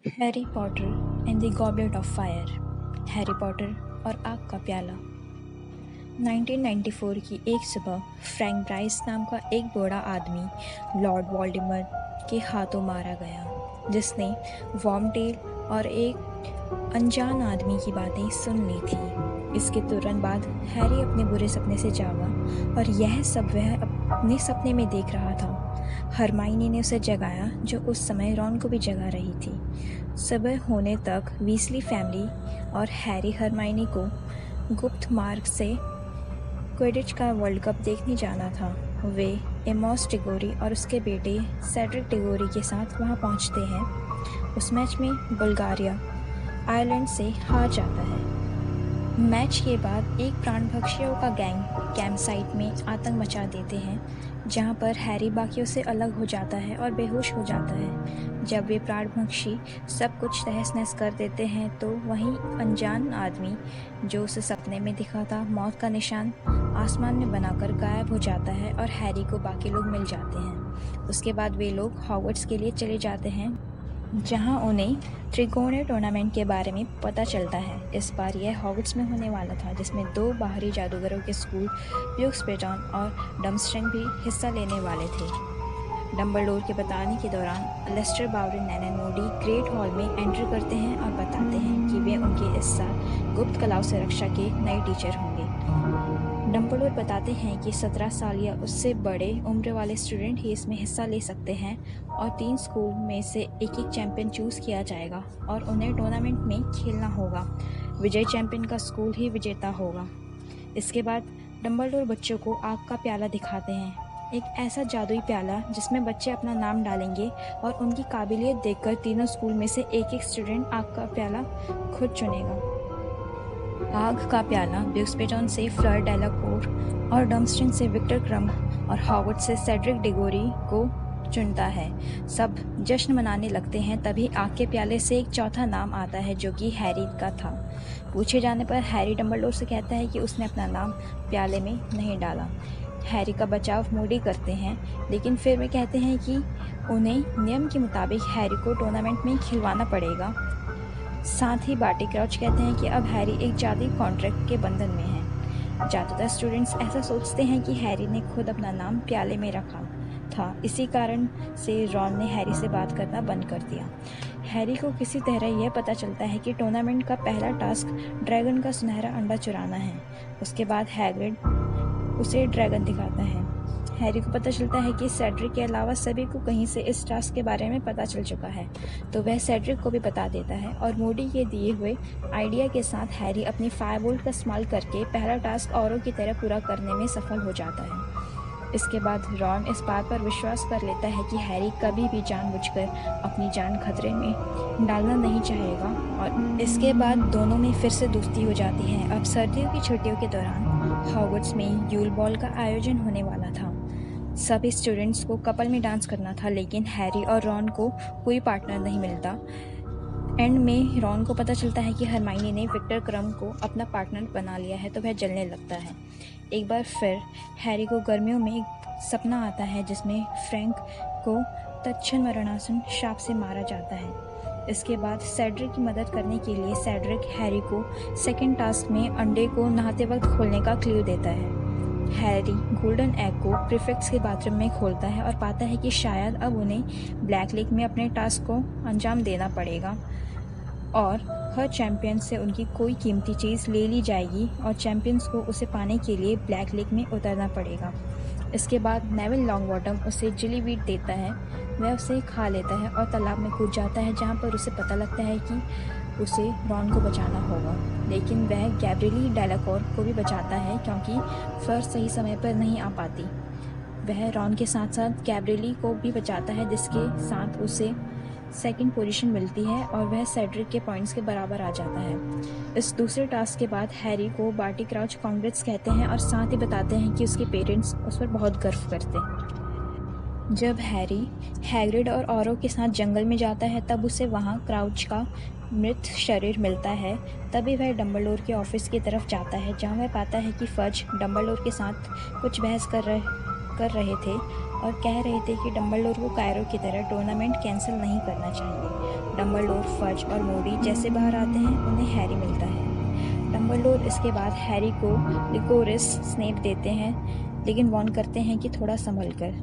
Harry Potter and the goblet of fire. Harry Potter और आग का प्याला। 1994 की एक सुबह फ्रैंक ब्राइस नाम का एक बूढ़ा आदमी लॉर्ड वोल्डेमॉर्ट के हाथों मारा गया, जिसने वॉर्मटेल और एक अनजान आदमी की बातें सुन ली थी। इसके तुरंत बाद हैरी अपने बुरे सपने से जागा और यह सब वह अपने सपने में देख रहा था। हरमाइनी ने उसे जगाया, जो उस समय रॉन को भी जगा रही थी। सुबह होने तक वीसली फैमिली और हैरी हरमाइनी को गुप्त मार्ग से क्विडिच का वर्ल्ड कप देखने जाना था। वे एमोस टिगोरी और उसके बेटे सेड्रिक टिगोरी के साथ वहां पहुंचते हैं। उस मैच में बुल्गारिया आयरलैंड से हार जाता है। मैच के बाद एक प्राणभक्षियों का गैंग कैंप साइट में आतंक मचा देते हैं, जहां पर हैरी बाकियों से अलग हो जाता है और बेहोश हो जाता है। जब वे प्राणभक्षी सब कुछ तहस नहस कर देते हैं, तो वहीं अनजान आदमी जो उसे सपने में दिखा था, मौत का निशान आसमान में बनाकर गायब हो जाता है और हैरी को बाकी लोग मिल जाते हैं। उसके बाद वे लोग हॉगवर्ट्स के लिए चले जाते हैं, जहां उन्हें त्रिकोणीय टूर्नामेंट के बारे में पता चलता है। इस बार यह हॉगवर्ट्स में होने वाला था, जिसमें 2 बाहरी जादूगरों के स्कूल ब्यूक्स बेटन और डम्स्ट्रिंग भी हिस्सा लेने वाले थे। डम्बलडोर के बताने के दौरान लेस्टर बावरिन नैनन मूडी ग्रेट हॉल में एंट्री करते हैं और बताते हैं कि वे उनके इस साल गुप्त कलाओं से रक्षा के नए टीचर होंगे। डम्बलडोर बताते हैं कि 17 साल या उससे बड़े उम्र वाले स्टूडेंट ही इसमें हिस्सा ले सकते हैं और 3 स्कूल में से एक चैंपियन चूज किया जाएगा और उन्हें टूर्नामेंट में खेलना होगा। विजय चैंपियन का स्कूल ही विजेता होगा। इसके बाद डम्बलडोर बच्चों को आग का प्याला दिखाते हैं, एक ऐसा जादुई प्याला जिसमें बच्चे अपना नाम डालेंगे और उनकी काबिलियत देखकर तीनों स्कूल में से एक स्टूडेंट आग का प्याला खुद चुनेगा। आग का प्याला ब्यूक्स बेटन से फ्लर डेलाकोर और डम्स्ट्रिंग से विक्टर क्रम और हॉगवर्ट्स से सेड्रिक डिगोरी को चुनता है। सब जश्न मनाने लगते हैं। तभी आग के प्याले से एक चौथा नाम आता है, जो कि हैरी का था। पूछे जाने पर हैरी डम्बलडोर से कहता है कि उसने अपना नाम प्याले में नहीं डाला। हैरी का बचाव मूडी करते हैं, लेकिन फिर वे कहते हैं कि उन्हें नियम के मुताबिक हैरी को टूर्नामेंट में खिलवाना पड़ेगा। साथ ही बार्टी क्राउच कहते हैं कि अब हैरी एक जादुई कॉन्ट्रैक्ट के बंधन में है। ज़्यादातर स्टूडेंट्स ऐसा सोचते हैं कि हैरी ने खुद अपना नाम प्याले में रखा था। इसी कारण से रॉन ने हैरी से बात करना बंद कर दिया। हैरी को किसी तरह यह पता चलता है कि टूर्नामेंट का पहला टास्क ड्रैगन का सुनहरा अंडा चुराना है। उसके बाद हैग्रिड उसे ड्रैगन दिखाता है। हैरी को पता चलता है कि सेड्रिक के अलावा सभी को कहीं से इस टास्क के बारे में पता चल चुका है, तो वह सेड्रिक को भी बता देता है और मूडी के दिए हुए आइडिया के साथ हैरी अपनी फायरबोल्ट का इस्तेमाल करके पहला टास्क औरों की तरह पूरा करने में सफल हो जाता है। इसके बाद रॉन इस बात पर विश्वास कर लेता है कि हैरी कभी भी जानबूझकर अपनी जान खतरे में डालना नहीं चाहेगा और इसके बाद दोनों में फिर से दोस्ती हो जाती है। अब सर्दियों की छुट्टियों के दौरान हॉगवर्ट्स में यूल बॉल का आयोजन होने वाला था। सभी स्टूडेंट्स को कपल में डांस करना था, लेकिन हैरी और रॉन को कोई पार्टनर नहीं मिलता। एंड में रॉन को पता चलता है कि हरमाइनी ने विक्टर क्रम को अपना पार्टनर बना लिया है, तो वह जलने लगता है। एक बार फिर हैरी को गर्मियों में एक सपना आता है, जिसमें फ्रैंक को तत्क्षण मरणासन शाप से मारा जाता है। इसके बाद सेड्रिक की मदद करने के लिए सेड्रिक हैरी को सेकेंड टास्क में अंडे को नहाते वक्त खोलने का क्लू देता है। हैरी गोल्डन एग को प्रीफेक्ट्स के बाथरूम में खोलता है और पाता है कि शायद अब उन्हें ब्लैक लेक में अपने टास्क को अंजाम देना पड़ेगा और हर चैंपियन से उनकी कोई कीमती चीज़ ले ली जाएगी और चैंपियंस को उसे पाने के लिए ब्लैक लेक में उतरना पड़ेगा। इसके बाद नेविल लॉन्गबॉटम उसे जिलीवीट देता है। वह उसे खा लेता है और तालाब में कूद जाता है, जहाँ पर उसे पता लगता है कि उसे रॉन को बचाना होगा, लेकिन वह गैब्रिएली डेलाकोर को भी बचाता है क्योंकि फ्लर सही समय पर नहीं आ पाती। वह रॉन के साथ साथ गैब्रिएली को भी बचाता है, जिसके साथ उसे सेकंड पोजीशन मिलती है और वह सेड्रिक के पॉइंट्स के बराबर आ जाता है। इस दूसरे टास्क के बाद हैरी को बार्टी क्राउच कांग्रेस कहते हैं और साथ ही बताते हैं कि उसके पेरेंट्स उस पर बहुत गर्व करते हैं। जब हैरी हैग्रिड और औरों के साथ जंगल में जाता है, तब उसे वहाँ क्राउच का मृत शरीर मिलता है। तभी वह डम्बलडोर के ऑफिस की तरफ जाता है, जहाँ वह पाता है कि फज डम्बलडोर के साथ कुछ बहस कर रहे थे और कह रहे थे कि डम्बलडोर को कायरो की तरह टूर्नामेंट कैंसिल नहीं करना चाहिए। डम्बलडोर, फज और मोडी जैसे बाहर आते हैं उन्हें हैरी मिलता है। डम्बलडोर इसके बाद हैरी को लिकोरिस स्नेप देते हैं, लेकिन वार्न करते हैं कि थोड़ा संभल कर।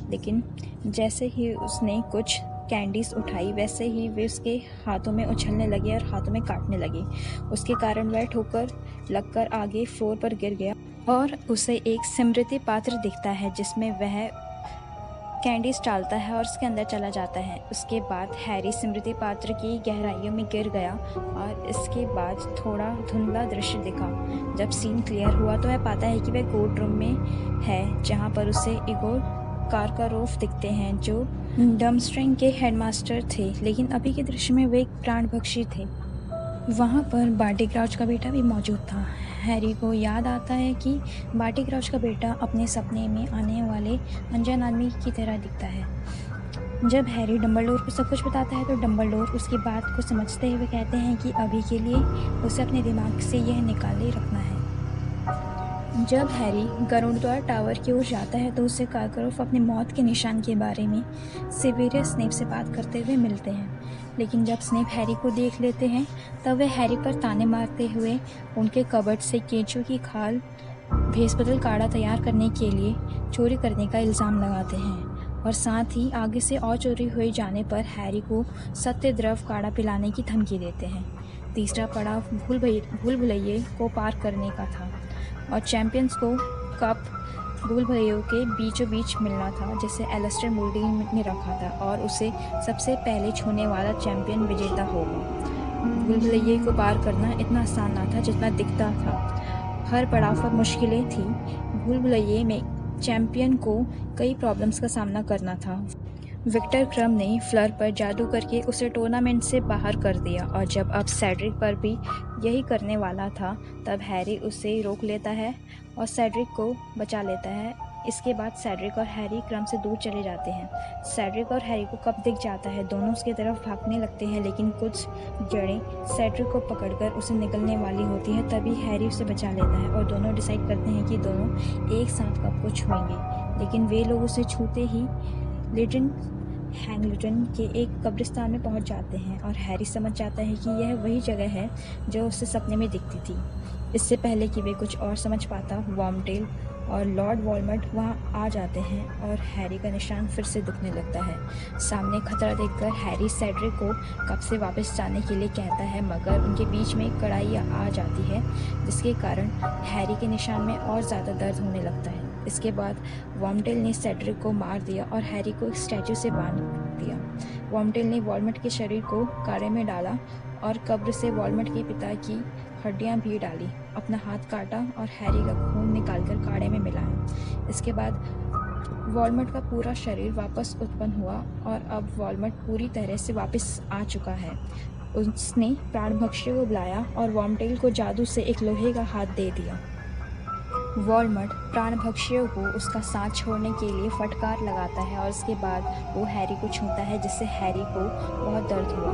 लेकिन जैसे ही उसने कुछ कैंडीज उठाई वैसे ही वे उसके हाथों में उछलने लगे और हाथों में काटने लगे। उसके कारण वह ठोकर लगकर आगे फ्लोर पर गिर गया और उसे एक स्मृति पात्र दिखता है जिसमें वह कैंडीज डालता है और उसके अंदर चला जाता है। उसके बाद हैरी स्मृति पात्र की गहराइयों में गिर गया और इसके बाद थोड़ा धुंधला दृश्य दिखा। जब सीन क्लियर हुआ तो वह पाता है कि वह कोर्ट रूम में है जहाँ पर उसे इगोर कारकारोफ दिखते हैं जो डमस्ट्रिंग के हेडमास्टर थे, लेकिन अभी के दृश्य में वे एक प्राणभक्षी थे। वहाँ पर बार्टी क्राउच का बेटा भी मौजूद था। हैरी को याद आता है कि बार्टी क्राउच का बेटा अपने सपने में आने वाले अनजान आदमी की तरह दिखता है। जब हैरी डम्बलडोर को सब कुछ बताता है तो डम्बलडोर उसकी बात को समझते हुए कहते हैं कि अभी के लिए उसे अपने दिमाग से यह निकाले रखना है। जब हैरी गरुड़द्वार टावर की ओर जाता है तो उसे कारकारोफ अपनी मौत के निशान के बारे में सेवेरियस स्नेप से बात करते हुए मिलते हैं। लेकिन जब स्नेप हैरी को देख लेते हैं तब वे हैरी पर ताने मारते हुए उनके कबर्ड से केंचुए की खाल भेस बदल काढ़ा तैयार करने के लिए चोरी करने का इल्ज़ाम लगाते हैं और साथ ही आगे से और चोरी हुए जाने पर हैरी को सत्य द्रव काढ़ा पिलाने की धमकी देते हैं। तीसरा पड़ाव भूल भुलैये को पार करने का था और चैंपियंस को कप भूल भुलैयों के बीचों बीच मिलना था जिसे एलिस्टर मूडी ने रखा था और उसे सबसे पहले छूने वाला चैंपियन विजेता होगा। भूल भुलैये को पार करना इतना आसान ना था जितना दिखता था। हर पड़ाव पर मुश्किलें थी। भूल भुलैये में चैंपियन को कई प्रॉब्लम्स का सामना करना था। विक्टर क्रम ने फ्लर पर जादू करके उसे टूर्नामेंट से बाहर कर दिया और जब अब सेड्रिक पर भी यही करने वाला था तब हैरी उसे रोक लेता है और सेड्रिक को बचा लेता है। इसके बाद सेड्रिक और हैरी क्रम से दूर चले जाते हैं। सेड्रिक और हैरी को कप दिख जाता है, दोनों उसकी तरफ भागने लगते हैं लेकिन कुछ जड़ें सेड्रिक को पकड़कर उसे निकलने वाली होती है। तभी हैरी उसे बचा लेता है और दोनों डिसाइड करते हैं कि दोनों एक साथ कप को छुएंगे। लेकिन वे लोग उसे छूते ही लिटन हैंगलिटन के एक कब्रिस्तान में पहुंच जाते हैं और हैरी समझ जाता है कि यह वही जगह है जो उसे सपने में दिखती थी। इससे पहले कि वे कुछ और समझ पाता, वॉर्मटेल और लॉर्ड वॉलमट वहां आ जाते हैं और हैरी का निशान फिर से दुखने लगता है। सामने खतरा देखकर हैरी सेड्रिक को कब से वापस जाने के लिए कहता है, मगर उनके बीच में कड़ाई आ जाती है जिसके कारण हैरी के निशान में और ज़्यादा दर्द होने लगता है। इसके बाद वॉर्मटेल ने सेड्रिक को मार दिया और हैरी को एक स्टैचू से बांध दिया। वॉर्मटेल ने वॉलमट के शरीर को काढ़े में डाला और कब्र से वॉलमट के पिता की हड्डियां भी डाली, अपना हाथ काटा और हैरी का खून निकालकर काढ़े में मिलाया। इसके बाद वॉलमट का पूरा शरीर वापस उत्पन्न हुआ और अब वॉलमट पूरी तरह से वापस आ चुका है। उसने प्राणभक्षी को बुलाया और वॉर्मटेल को जादू से एक लोहे का हाथ दे दिया। वॉलमट प्राणभक्षियों को उसका साथ छोड़ने के लिए फटकार लगाता है और उसके बाद वो हैरी को छूता है जिससे हैरी को बहुत दर्द हुआ।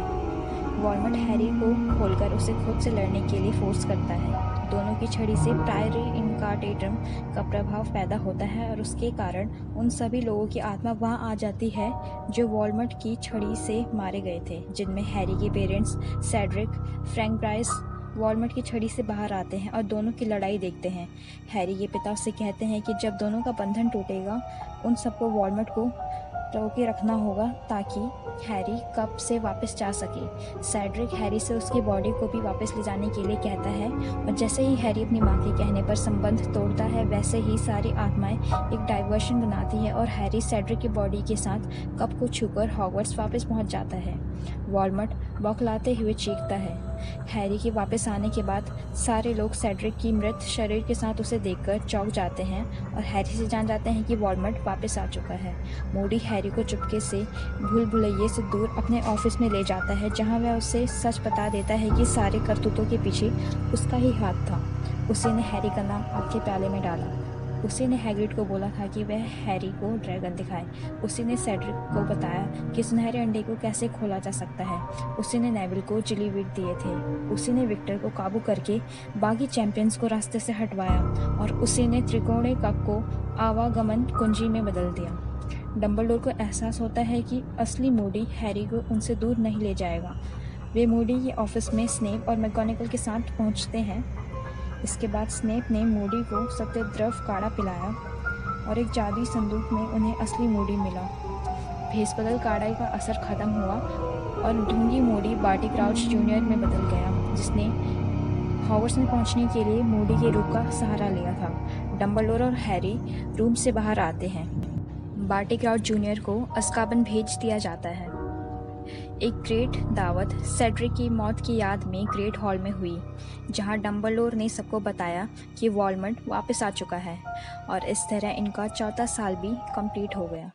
वॉलमट हैरी को खोलकर उसे खुद से लड़ने के लिए फोर्स करता है। दोनों की छड़ी से प्रायरी इनकार्टेटम का प्रभाव पैदा होता है और उसके कारण उन सभी लोगों की आत्मा वहां आ जाती है जो वॉलमट की छड़ी से मारे गए थे, जिनमें हैरी के पेरेंट्स सेड्रिक, फ्रैंक ब्राइस वॉलमट की छड़ी से बाहर आते हैं और दोनों की लड़ाई देखते हैं। हैरी के पिता उससे कहते हैं कि जब दोनों का बंधन टूटेगा उन सबको वॉलमट को रोके रखना होगा ताकि हैरी कप से वापस जा सके। सेड्रिक हैरी से उसकी बॉडी को भी वापस ले जाने के लिए कहता है और जैसे ही हैरी अपनी माँ के कहने पर संबंध तोड़ता है वैसे ही सारी आत्माएं एक डाइवर्शन बनाती है और हैरी सेड्रिक की बॉडी के साथ कप को छूकर हॉगवर्ट्स वापस पहुंच जाता है। वॉलमट बौखलाते हुए चीखता है। हैरी के वापस आने के बाद सारे लोग सेड्रिक की मृत शरीर के साथ उसे देखकर चौंक जाते हैं और हैरी से जान जाते हैं कि वॉलमट वापस आ चुका है। मूडी हैरी को चुपके से भूल भुलैये से दूर अपने ऑफिस में ले जाता है जहां वह उसे सच बता देता है कि सारे करतूतों के पीछे उसका ही हाथ था। उसी ने हैरी का नाम आग के प्याले में डाला। उसी ने हैग्रिड को बोला था कि वह हैरी को ड्रैगन दिखाए। उसी ने सेड्रिक को बताया कि सुनहरे अंडे को कैसे खोला जा सकता है। उसी ने नेविल को चिलीविट दिए थे। उसी ने विक्टर को काबू करके बाकी चैंपियंस को रास्ते से हटवाया और उसी ने त्रिकोणीय कप को आवागमन कुंजी में बदल दिया। डंबलडोर को एहसास होता है कि असली मूडी हैरी को उनसे दूर नहीं ले जाएगा। वे मूडी के ऑफिस में स्नेप और मैगोनेगल के साथ पहुंचते हैं। इसके बाद स्नेप ने मूडी को सत्यद्रव काढ़ा पिलाया और एक जादुई संदूक में उन्हें असली मूडी मिला। भेस-बदल काढ़े का असर खत्म हुआ और ढूंढी मूडी बार्टी क्राउच जूनियर में बदल गया, जिसने हॉगवर्ट्स में पहुंचने के लिए मूडी के रूप का सहारा लिया था। डंबलडोर और हैरी रूम से बाहर आते हैं। बार्टी क्राउच जूनियर को अज़्काबन भेज दिया जाता है। एक ग्रेट दावत सेड्रिक की मौत की याद में ग्रेट हॉल में हुई, जहां डंबलडोर ने सबको बताया कि वोल्डेमॉर्ट वापस आ चुका है और इस तरह इनका चौथा साल भी कंप्लीट हो गया।